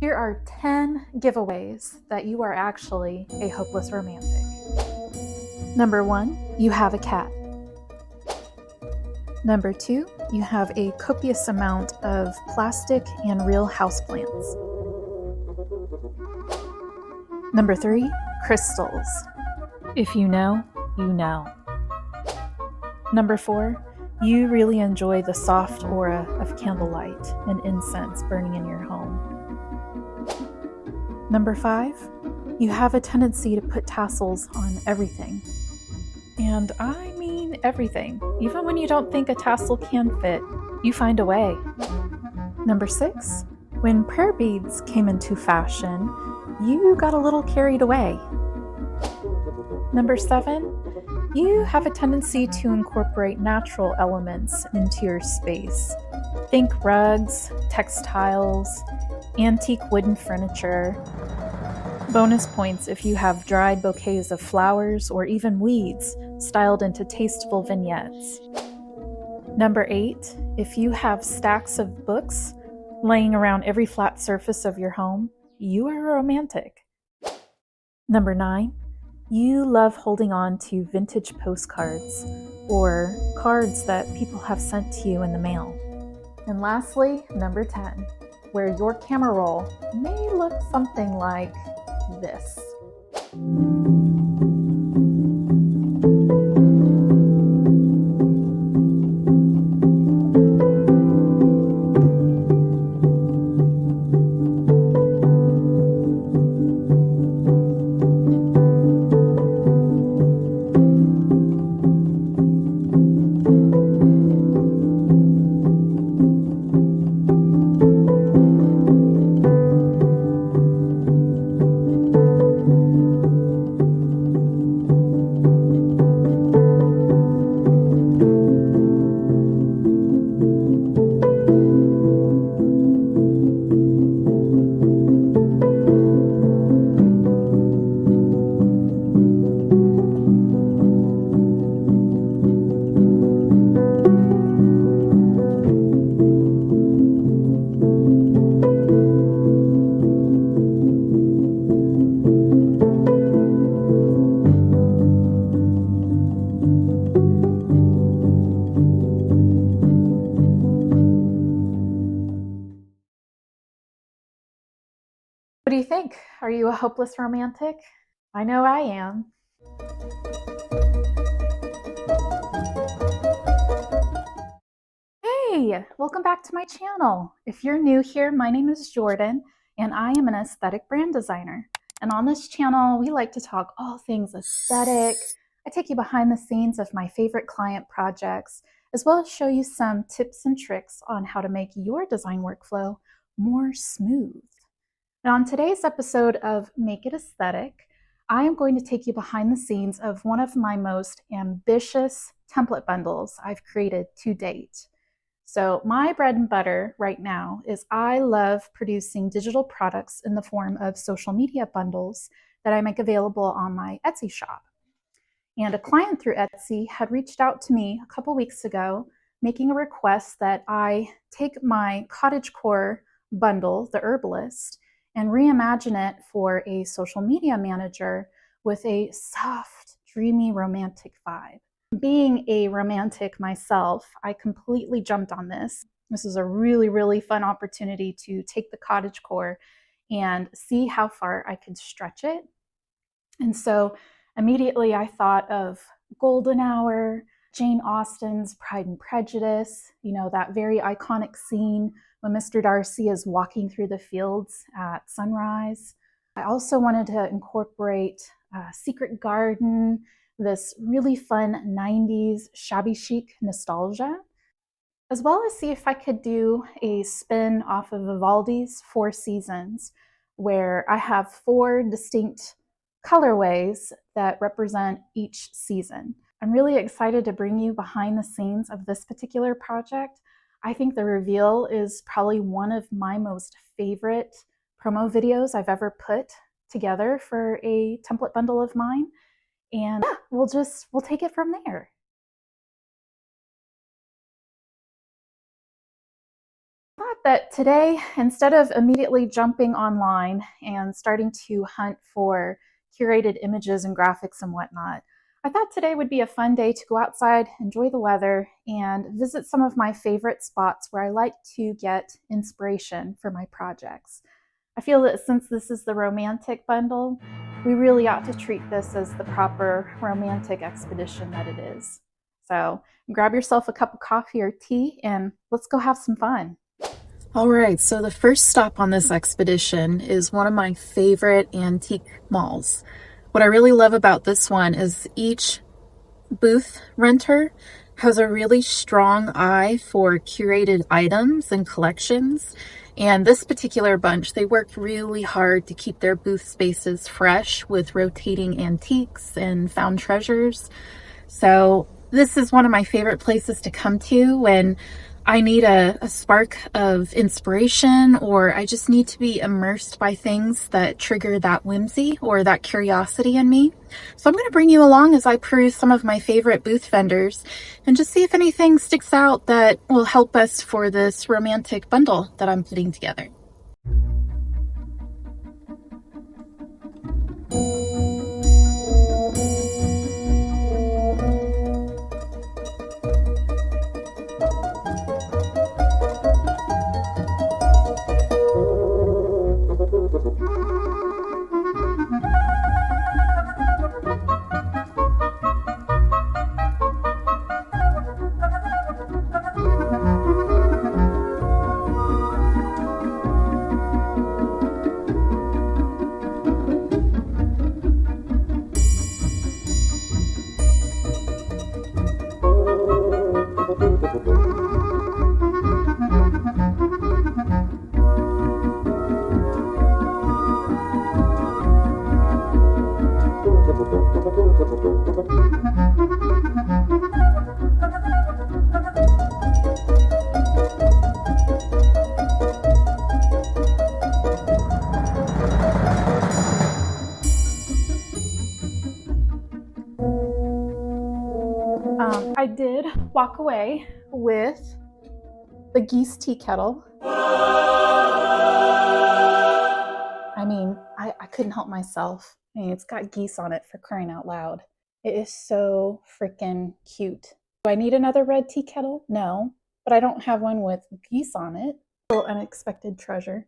Here are 10 giveaways that you are actually a hopeless romantic. Number 1, you have a cat. Number 2, you have a copious amount of plastic and real houseplants. Number 3, crystals. If you know, you know. Number 4, you really enjoy the soft aura of candlelight and incense burning in your home. Number 5, you have a tendency to put tassels on everything. And I mean everything. Even when you don't think a tassel can fit, you find a way. Number 6, when prayer beads came into fashion, you got a little carried away. Number 7, you have a tendency to incorporate natural elements into your space. Think rugs, textiles, antique wooden furniture. Bonus points if you have dried bouquets of flowers or even weeds styled into tasteful vignettes. Number 8, if you have stacks of books laying around every flat surface of your home, you are a romantic. Number 9, you love holding on to vintage postcards or cards that people have sent to you in the mail. And lastly, number 10, where your camera roll may look something like this. What do you think? Are you a hopeless romantic? I know I am. Hey, welcome back to my channel. If you're new here, my name is Jordan, and I am an aesthetic brand designer. And on this channel, we like to talk all things aesthetic. I take you behind the scenes of my favorite client projects, as well as show you some tips and tricks on how to make your design workflow more smooth. And on today's episode of Make It Aesthetic, I am going to take you behind the scenes of one of my most ambitious template bundles I've created to date. So my bread and butter right now is I love producing digital products in the form of social media bundles that I make available on my Etsy shop. And a client through Etsy had reached out to me a couple weeks ago, making a request that I take my Cottagecore bundle, the Herbalist, and reimagine it for a social media manager with a soft, dreamy, romantic vibe. Being a romantic myself, I completely jumped on this. This is a really, really fun opportunity to take the Cottagecore and see how far I could stretch it. And so immediately I thought of Golden Hour, Jane Austen's Pride and Prejudice, you know, that very iconic scene when Mr. Darcy is walking through the fields at sunrise. I also wanted to incorporate Secret Garden, this really fun 90s shabby chic nostalgia, as well as see if I could do a spin off of Vivaldi's Four Seasons, where I have 4 distinct colorways that represent each season. I'm really excited to bring you behind the scenes of this particular project. I think the reveal is probably one of my most favorite promo videos I've ever put together for a template bundle of mine. And yeah, we'll take it from there. that today, instead of immediately jumping online and starting to hunt for curated images and graphics and whatnot, I thought today would be a fun day to go outside, enjoy the weather, and visit some of my favorite spots where I like to get inspiration for my projects. I feel that since this is the romantic bundle, we really ought to treat this as the proper romantic expedition that it is. So grab yourself a cup of coffee or tea and let's go have some fun. All right, so the first stop on this expedition is one of my favorite antique malls. What I really love about this one is each booth renter has a really strong eye for curated items and collections. And this particular bunch, they worked really hard to keep their booth spaces fresh with rotating antiques and found treasures. So this is one of my favorite places to come to when I need a spark of inspiration, or I just need to be immersed by things that trigger that whimsy or that curiosity in me. So I'm going to bring you along as I peruse some of my favorite booth vendors and just see if anything sticks out that will help us for this romantic bundle that I'm putting together. I did walk away with the geese tea kettle. I mean, I couldn't help myself. I mean, it's got geese on it, for crying out loud. It is so freaking cute. Do I need another red tea kettle? No, but I don't have one with geese on it. A little unexpected treasure.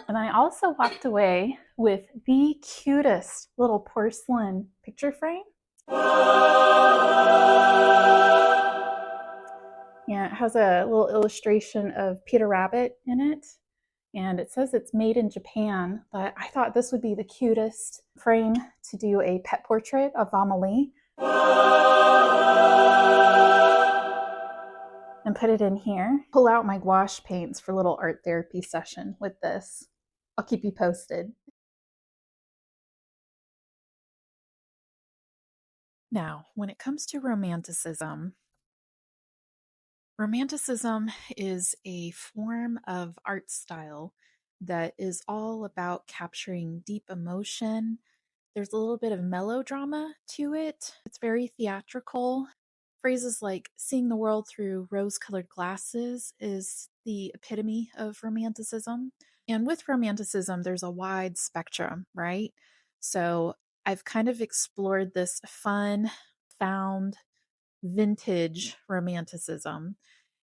And I also walked away with the cutest little porcelain picture frame. Yeah, it has a little illustration of Peter Rabbit in it. And it says it's made in Japan, but I thought this would be the cutest frame to do a pet portrait of Amelie. And put it in here. Pull out my gouache paints for a little art therapy session with this. I'll keep you posted. Now, when it comes to romanticism is a form of art style that is all about capturing deep emotion. There's a little bit of melodrama to it. It's very theatrical. Phrases like seeing the world through rose-colored glasses is the epitome of romanticism. And with romanticism, there's a wide spectrum, right? So I've kind of explored this fun, found, vintage romanticism.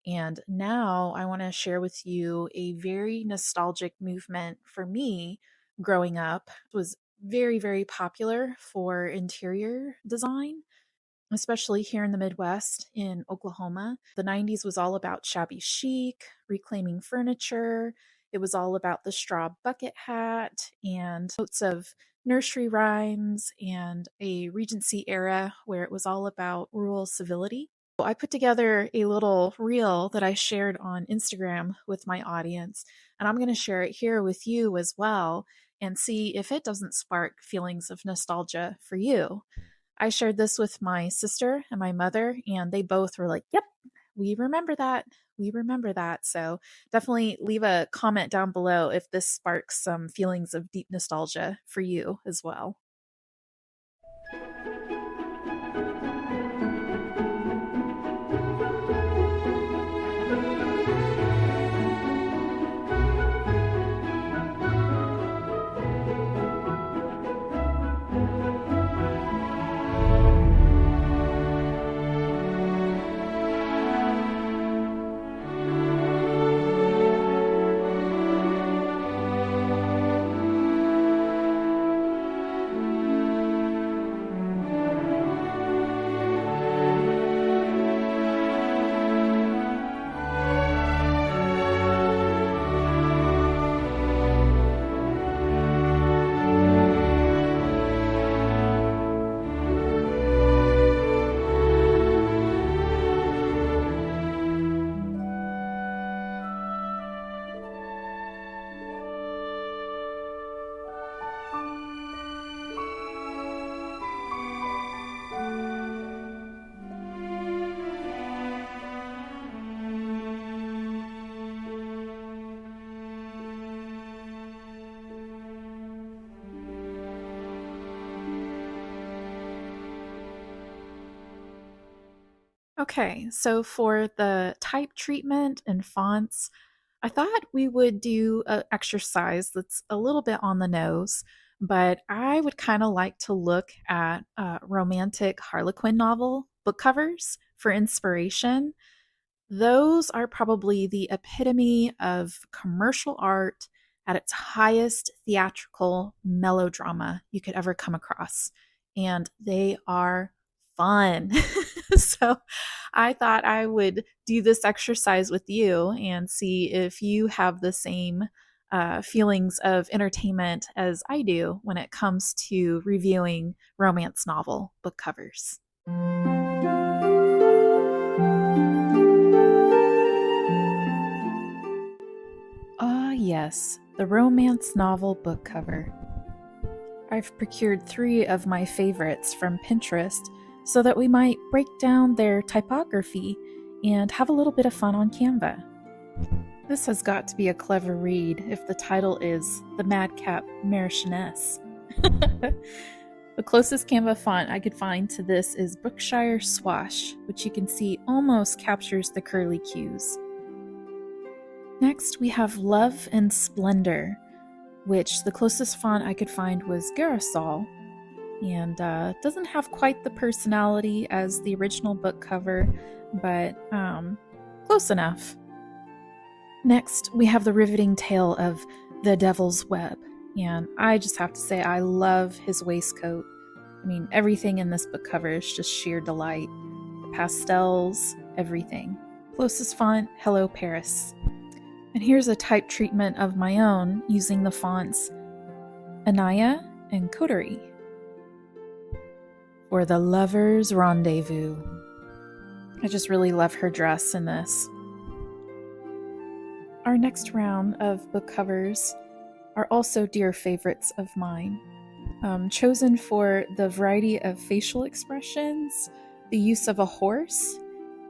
And now I want to share with you a very nostalgic movement for me growing up. It was very, very popular for interior design, especially here in the Midwest in Oklahoma. The 90s was all about shabby chic, reclaiming furniture. It was all about the straw bucket hat and notes of nursery rhymes and a Regency era where it was all about rural civility. I put together a little reel that I shared on Instagram with my audience, and I'm going to share it here with you as well and see if it doesn't spark feelings of nostalgia for you. I shared this with my sister and my mother, and they both were like, yep, we remember that. We remember that. So definitely leave a comment down below if this sparks some feelings of deep nostalgia for you as well. Okay, so for the type treatment and fonts, I thought we would do an exercise that's a little bit on the nose, but I would kind of like to look at romantic Harlequin novel book covers for inspiration. Those are probably the epitome of commercial art at its highest theatrical melodrama you could ever come across. And they are fun. So I thought I would do this exercise with you and see if you have the same feelings of entertainment as I do when it comes to reviewing romance novel book covers. Ah, yes, the romance novel book cover. I've procured 3 of my favorites from Pinterest so that we might break down their typography and have a little bit of fun on Canva. This has got to be a clever read if the title is The Madcap Marchioness. The closest Canva font I could find to this is Brookshire Swash, which you can see almost captures the curly cues. Next, we have Love and Splendor, which the closest font I could find was Girasol, and doesn't have quite the personality as the original book cover, but close enough. Next, we have the riveting tale of The Devil's Web, and I just have to say I love his waistcoat. I mean, everything in this book cover is just sheer delight. The pastels, everything. Closest font, Hello Paris. And here's a type treatment of my own using the fonts Anaya and Coterie. For the Lover's Rendezvous. I just really love her dress in this. Our next round of book covers are also dear favorites of mine, chosen for the variety of facial expressions, the use of a horse,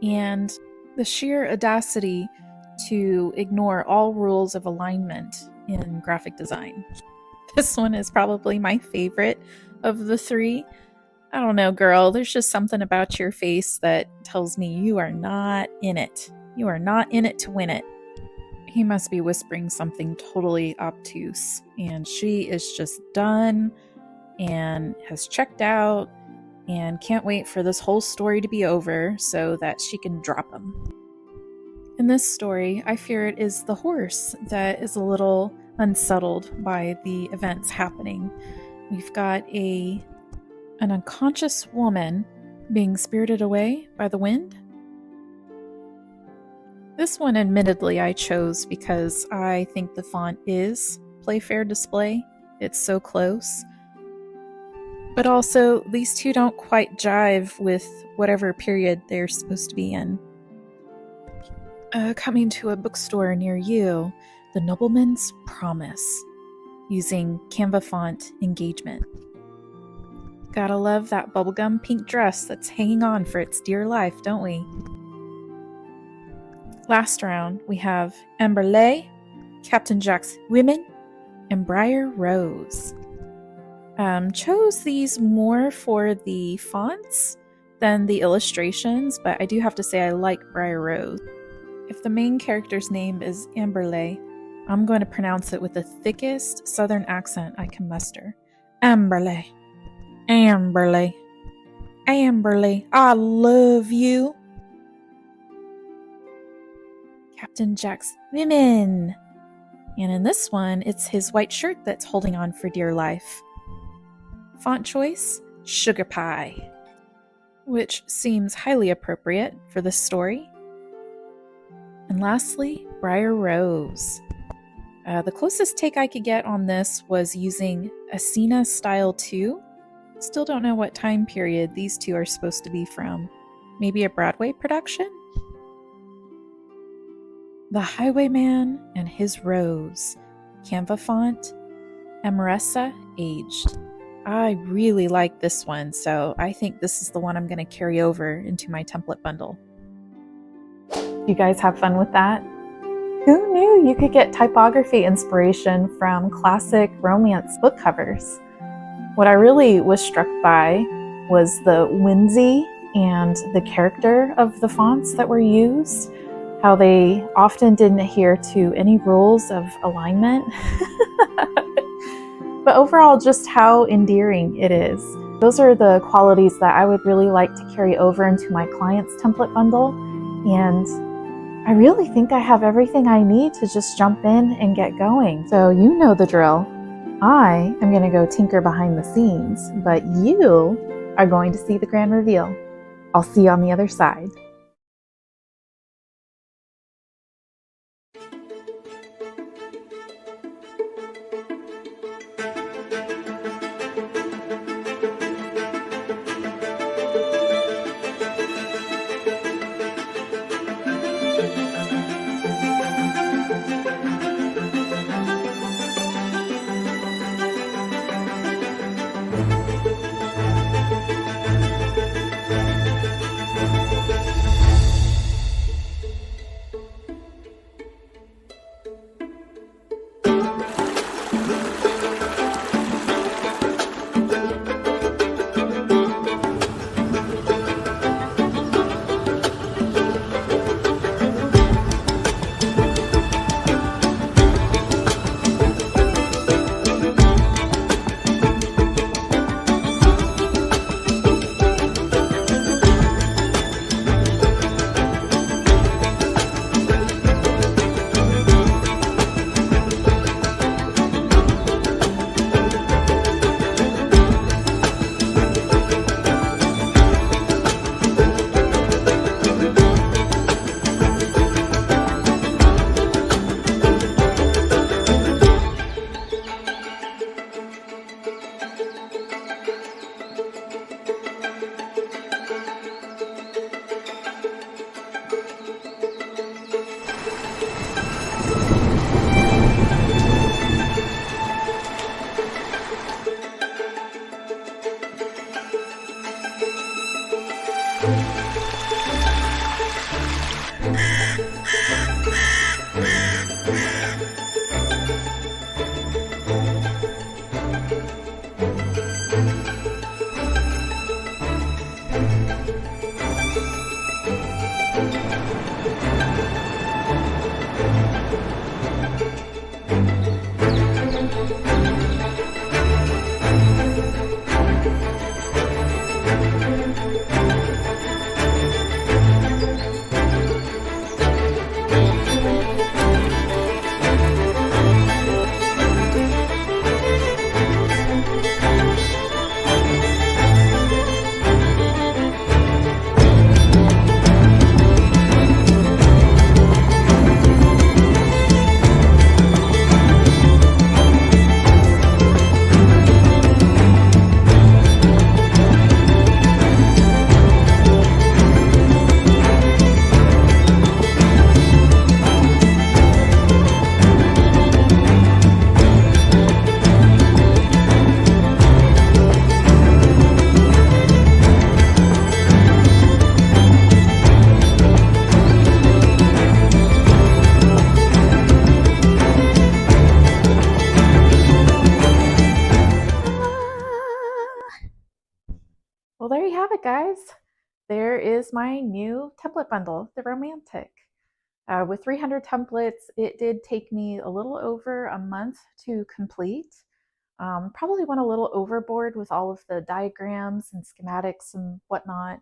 and the sheer audacity to ignore all rules of alignment in graphic design. This one is probably my favorite of the 3. I don't know, girl, there's just something about your face that tells me you are not in it. You are not in it to win it. He must be whispering something totally obtuse, and she is just done and has checked out and can't wait for this whole story to be over so that she can drop him. In this story, I fear it is the horse that is a little unsettled by the events happening. We've got an unconscious woman being spirited away by the wind. This one, admittedly, I chose because I think the font is Playfair Display. It's so close. But also, these two don't quite jive with whatever period they're supposed to be in. Coming to a bookstore near you, The Nobleman's Promise, using Canva font Engagement. Gotta love that bubblegum pink dress that's hanging on for its dear life, don't we? Last round, we have Amberley, Captain Jack's Women, and Briar Rose. Chose these more for the fonts than the illustrations, but I do have to say I like Briar Rose. If the main character's name is Amberley, I'm going to pronounce it with the thickest southern accent I can muster. Amberley. Amberley. Amberley, I love you. Captain Jack's Women. And in this one, it's his white shirt that's holding on for dear life. Font choice, Sugar Pie, which seems highly appropriate for this story. And lastly, Briar Rose. The closest take I could get on this was using Asina Style 2. Still don't know what time period these two are supposed to be from. Maybe a Broadway production? The Highwayman and His Rose. Canva font, Amaressa Aged. I really like this one, so I think this is the one I'm going to carry over into my template bundle. You guys have fun with that? Who knew you could get typography inspiration from classic romance book covers? What I really was struck by was the whimsy and the character of the fonts that were used, how they often didn't adhere to any rules of alignment, but overall just how endearing it is. Those are the qualities that I would really like to carry over into my client's template bundle, and I really think I have everything I need to just jump in and get going. So you know the drill. I am going to go tinker behind the scenes, but you are going to see the grand reveal. I'll see you on the other side. Well, there you have it, guys. There is my new template bundle, the Romantic. With 300 templates, it did take me a little over a month to complete. Probably went a little overboard with all of the diagrams and schematics and whatnot.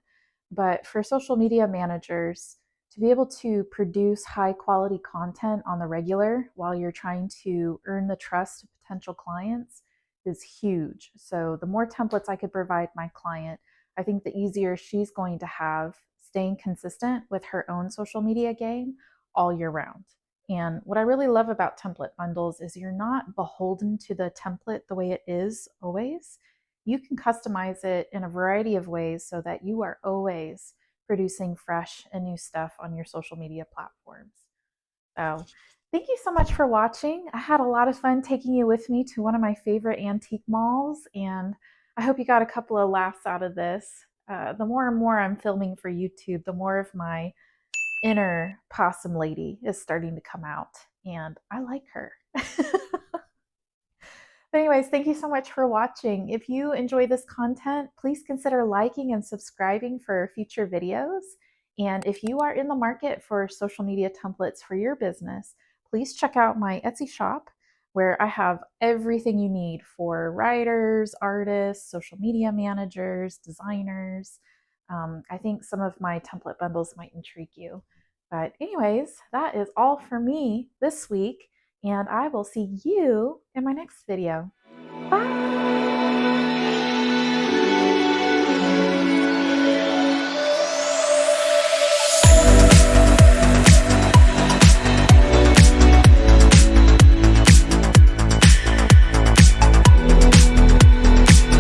But for social media managers, to be able to produce high quality content on the regular while you're trying to earn the trust of potential clients is huge. So the more templates I could provide my client, I think the easier she's going to have staying consistent with her own social media game all year round. And what I really love about template bundles is you're not beholden to the template the way it is always. You can customize it in a variety of ways so that you are always producing fresh and new stuff on your social media platforms. So thank you so much for watching. I had a lot of fun taking you with me to one of my favorite antique malls, and I hope you got a couple of laughs out of this. The more and more I'm filming for YouTube, the more of my inner possum lady is starting to come out, and I like her. But anyways, thank you so much for watching. If you enjoy this content, please consider liking and subscribing for future videos. And if you are in the market for social media templates for your business, please check out my Etsy shop where I have everything you need for writers, artists, social media managers, designers. I think some of my template bundles might intrigue you. But anyways, that is all for me this week, and I will see you in my next video. Bye!